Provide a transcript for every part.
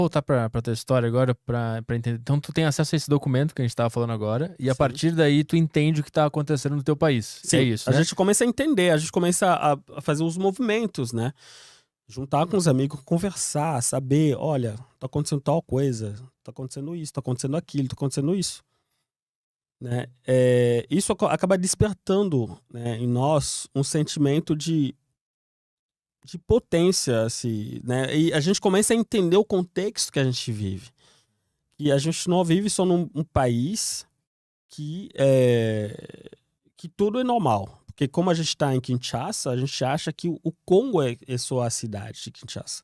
Voltar pra tua história agora pra entender. Então tu tem acesso a esse documento que a gente tava falando agora e a Sim. partir daí tu entende o que tá acontecendo no teu país. Sim, É isso, a né? gente começa a entender, a gente começa a fazer os movimentos, né? Juntar com os amigos, conversar, saber, olha, tá acontecendo tal coisa, tá acontecendo isso, tá acontecendo aquilo, tá acontecendo isso. Né? Isso acaba despertando, né, em nós um sentimento de potência, assim, né? E a gente começa a entender o contexto que a gente vive. E a gente não vive só num país que tudo é normal. Porque como a gente está em Kinshasa, a gente acha que o Congo é só a cidade de Kinshasa.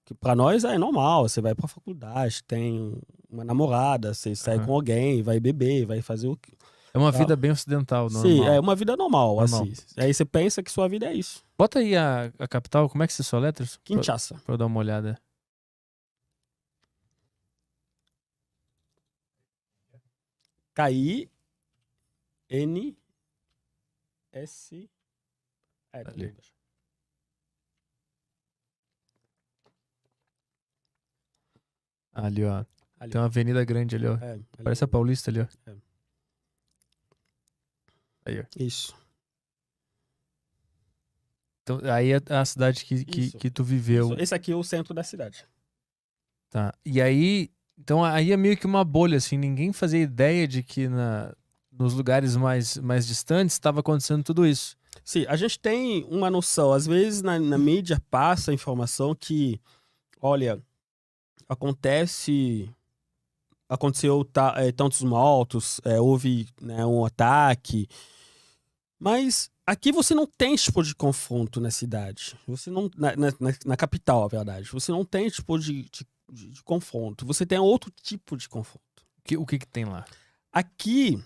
Que para nós é normal, você vai para a faculdade, tem uma namorada, você sai com alguém, vai beber, vai fazer o que. É uma vida bem ocidental, Sim, normal. é uma vida normal, Normal. assim. Aí você pensa que sua vida é isso. Bota aí a capital, como é que se soletra? Kinshasa. Pra eu dar uma olhada. K-I-N-S. Ali. Ali, ó. Ali. Tem uma avenida grande ali, ó. Parece a Paulista ali, ó. Aí, ó. Isso. Então, aí é a cidade que tu viveu. Esse aqui é o centro da cidade. Tá. E aí, então aí é meio que uma bolha, assim, ninguém fazia ideia de que nos lugares mais distantes estava acontecendo tudo isso. Sim, a gente tem uma noção, às vezes na mídia passa a informação que, olha, aconteceu tantos mortos, houve, né, um ataque, mas aqui você não tem esse tipo de confronto na cidade, você não, na capital, a verdade, você não tem esse tipo de confronto, você tem outro tipo de confronto. O que tem lá? Aqui,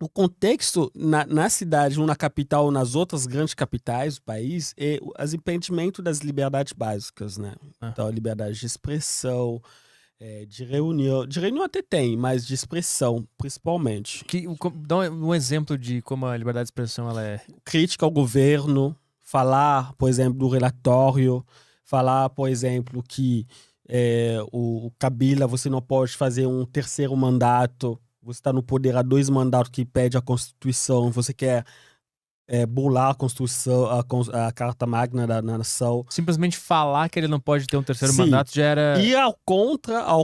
o contexto na cidade, ou na capital, ou nas outras grandes capitais do país, é o impedimento das liberdades básicas, né? Então, a liberdade de expressão, de reunião. De reunião até tem, mas de expressão, principalmente. Dá um exemplo de como a liberdade de expressão ela é. Crítica ao governo, falar, por exemplo, do relatório, falar, por exemplo, que o Kabila, você não pode fazer um terceiro mandato. Você está no poder há 2 mandatos que pede a Constituição, você quer burlar a Constituição, a Carta Magna da nação. Simplesmente falar que ele não pode ter um terceiro mandato já era... E ao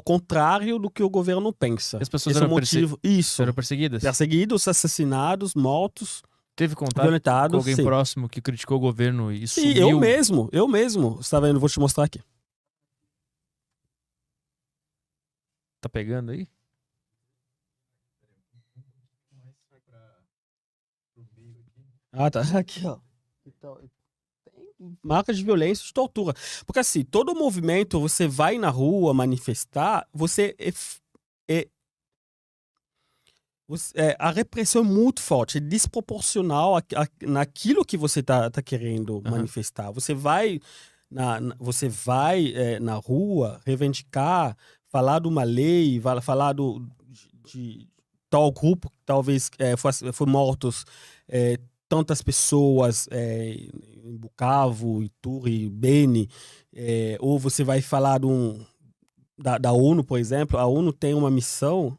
contrário do que o governo pensa. As pessoas Esse é o motivo. Isso. Eram perseguidas? Perseguidos, assassinados, mortos. Teve contato violentados, com alguém sim. próximo que criticou o governo e Sim, sumiu? eu mesmo. Você tá vendo? Vou te mostrar aqui. Tá pegando aí? Ah, tá. Aqui, ó. Então, tem marcas de violência, de tortura. Porque assim, todo movimento, você vai na rua manifestar, a repressão é muito forte, é desproporcional naquilo que você tá querendo manifestar. Você vai na rua reivindicar, falar de uma lei, falar de tal grupo que talvez foi mortos tantas pessoas em Bukavu, Ituri, Beni, ou você vai falar da ONU, por exemplo. A ONU tem uma missão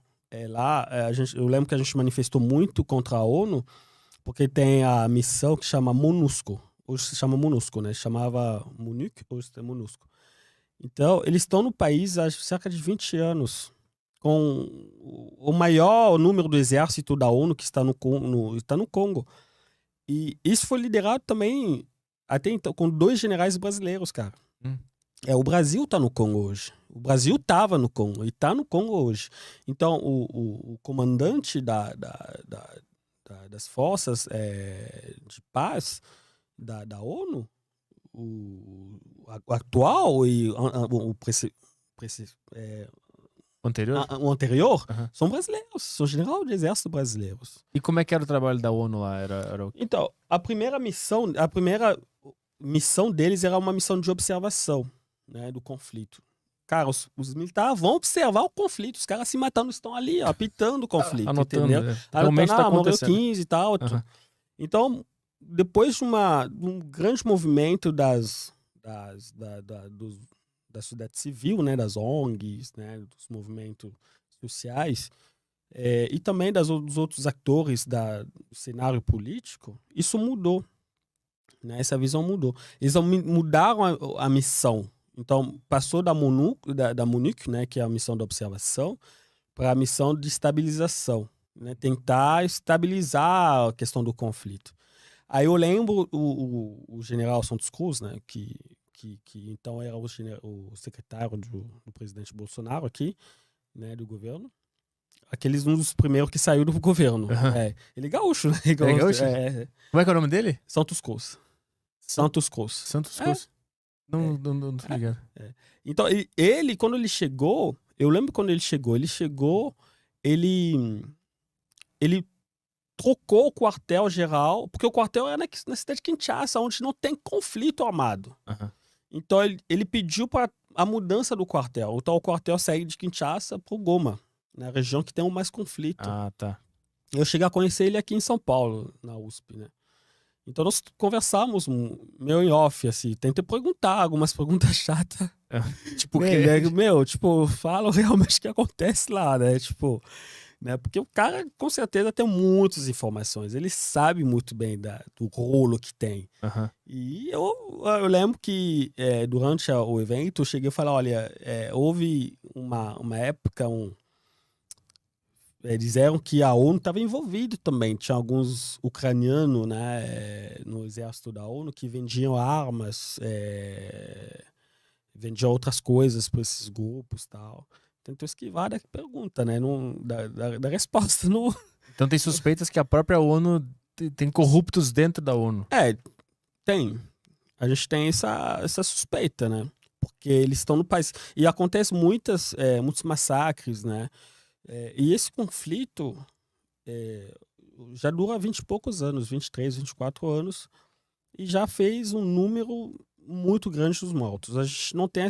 lá, eu lembro que a gente manifestou muito contra a ONU, porque tem a missão que chama MONUSCO. Hoje se chama MONUSCO, né? Chamava MONUC, hoje é MONUSCO. Então, eles estão no país há cerca de 20 anos, com o maior número do exército da ONU que está no Congo. E isso foi liderado também, até então, com 2 generais brasileiros, cara. O Brasil tá no Congo hoje. O Brasil tava no Congo e tá no Congo hoje. Então, o comandante das forças de paz da ONU, o atual e o anterior, são brasileiros, são general de exército brasileiros. E como é que era o trabalho da ONU lá? Então, a primeira missão deles era uma missão de observação, né, do conflito. Cara, os militares vão observar o conflito, os caras se matando estão ali, ó, apitando o conflito, anotando, entendeu? Realmente tá morreu acontecendo. 15 e tal. Então, depois de um grande movimento dos da sociedade civil, né, das ONGs, né, dos movimentos sociais, e também dos outros atores do cenário político, isso mudou, né, essa visão mudou. Eles mudaram a missão. Então, passou da MONUC, né, que é a missão de observação, para a missão de estabilização, né, tentar estabilizar a questão do conflito. Aí eu lembro o general Santos Cruz, né, que então era o secretário do presidente Bolsonaro aqui, né, do governo. Aqueles um dos primeiros que saiu do governo. Uhum. Ele é gaúcho, né? Ele é gaúcho? Como é que é o nome dele? Santos Cruz. Santos Cruz. Santos Cruz. Não tô ligado. Então, ele, quando ele chegou, eu lembro quando ele chegou, ele trocou o quartel-geral, porque o quartel é na cidade de Kinshasa, onde não tem conflito armado. Uhum. Então, ele pediu para a mudança do quartel. Então, o quartel saiu de Kinshasa para o Goma, na região que tem mais conflito. Ah, tá. Eu cheguei a conhecer ele aqui em São Paulo, na USP, né? Então, nós conversamos meio em off, assim. Tentei perguntar algumas perguntas chatas. Tipo, fala realmente o que acontece lá, né? Tipo, né? Porque o cara, com certeza, tem muitas informações. Ele sabe muito bem do rolo que tem. Uhum. E eu lembro que durante o evento eu cheguei a falar, olha, houve uma época, disseram que a ONU estava envolvida também. Tinha alguns ucranianos, né, no exército da ONU que vendiam armas, vendiam outras coisas para esses grupos e tal. Tentou esquivar da pergunta, né? Da resposta. Não... Então tem suspeitas que a própria ONU tem corruptos dentro da ONU. Tem. A gente tem essa suspeita, né? Porque eles estão no país. E acontece muitos massacres, né? E esse conflito já dura 20 e poucos anos, 23, 24 anos, e já fez um número muito grande dos mortos. A gente não tem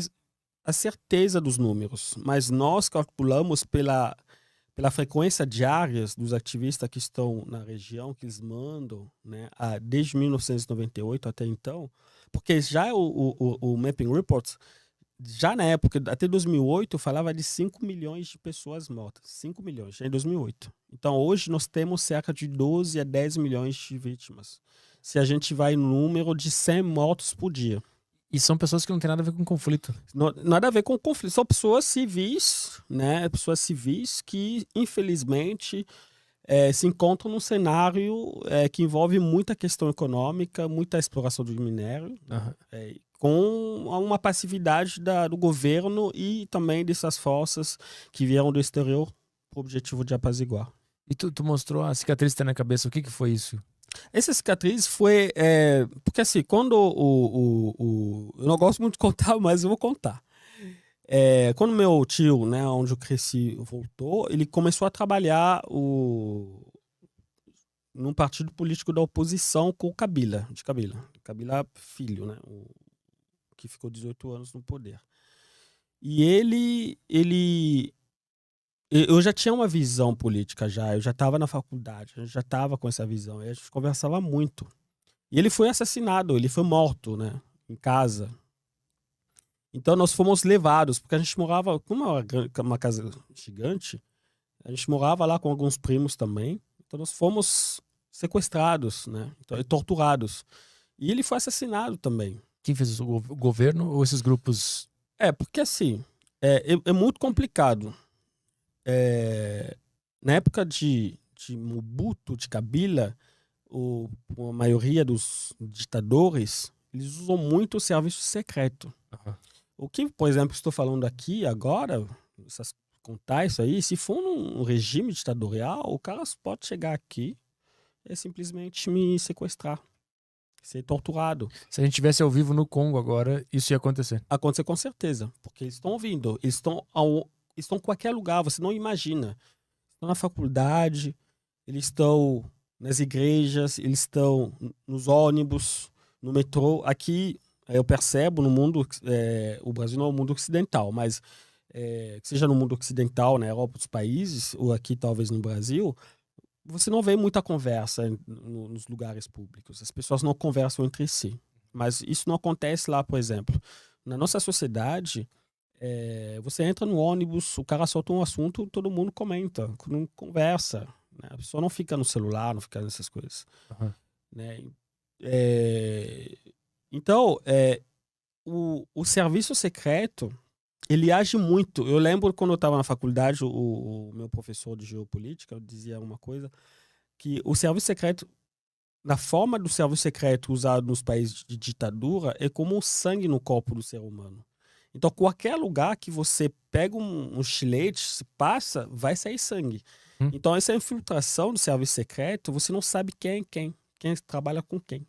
a certeza dos números, mas nós calculamos pela frequência diária dos ativistas que estão na região, que eles mandam, né, desde 1998 até então, porque já o Mapping Report, já na época, até 2008, falava de 5 milhões de pessoas mortas. 5 milhões, já em 2008. Então, hoje, nós temos cerca de 12 a 10 milhões de vítimas. Se a gente vai no número de 100 mortos por dia. E são pessoas que não têm nada a ver com conflito. Nada a ver com conflito. São pessoas civis, né? Pessoas civis que, infelizmente, se encontram num cenário que envolve muita questão econômica, muita exploração do minério, com uma passividade do governo e também dessas forças que vieram do exterior com o objetivo de apaziguar. E tu mostrou a cicatriz que tem na cabeça. O que foi isso? Essa cicatriz foi... porque assim, quando eu não gosto muito de contar, mas eu vou contar. Quando meu tio, né, onde eu cresci, voltou, ele começou a trabalhar num partido político da oposição com o Kabila filho, né, que ficou 18 anos no poder. E eu já tinha uma visão política eu já estava na faculdade, eu já estava com essa visão, e a gente conversava muito. E ele foi assassinado, ele foi morto, né, em casa. Então nós fomos levados, porque a gente morava, como uma casa gigante, a gente morava lá com alguns primos também, então nós fomos sequestrados, né, e torturados. E ele foi assassinado também. Quem fez isso? O governo ou esses grupos? Porque assim, é muito complicado. Na época de Mobutu, de Kabila, a maioria dos ditadores, eles usam muito o serviço secreto. Uhum. O que, por exemplo, estou falando aqui agora, contar isso aí, se for num regime ditatorial, o cara pode chegar aqui e simplesmente me sequestrar, ser torturado. Se a gente estivesse ao vivo no Congo agora, isso ia acontecer? Acontecer com certeza, porque eles estão ouvindo, eles estão em qualquer lugar, você não imagina. Estão na faculdade, eles estão nas igrejas, eles estão nos ônibus, no metrô. Aqui eu percebo no mundo, o Brasil não é o mundo ocidental, mas seja no mundo ocidental, na Europa, os países, ou aqui talvez no Brasil, você não vê muita conversa nos lugares públicos. As pessoas não conversam entre si. Mas isso não acontece lá, por exemplo. Na nossa sociedade, você entra no ônibus, o cara solta um assunto, todo mundo comenta, não conversa. Né? A pessoa não fica no celular, não fica nessas coisas. Aham. Né? Então, o serviço secreto, ele age muito. Eu lembro quando eu estava na faculdade, o meu professor de geopolítica dizia uma coisa, que o serviço secreto, na forma do serviço secreto usado nos países de ditadura, é como o sangue no corpo do ser humano. Então, qualquer lugar que você pega um estilete, se passa, vai sair sangue. Hum. Então, essa infiltração do serviço secreto, você não sabe quem trabalha com quem.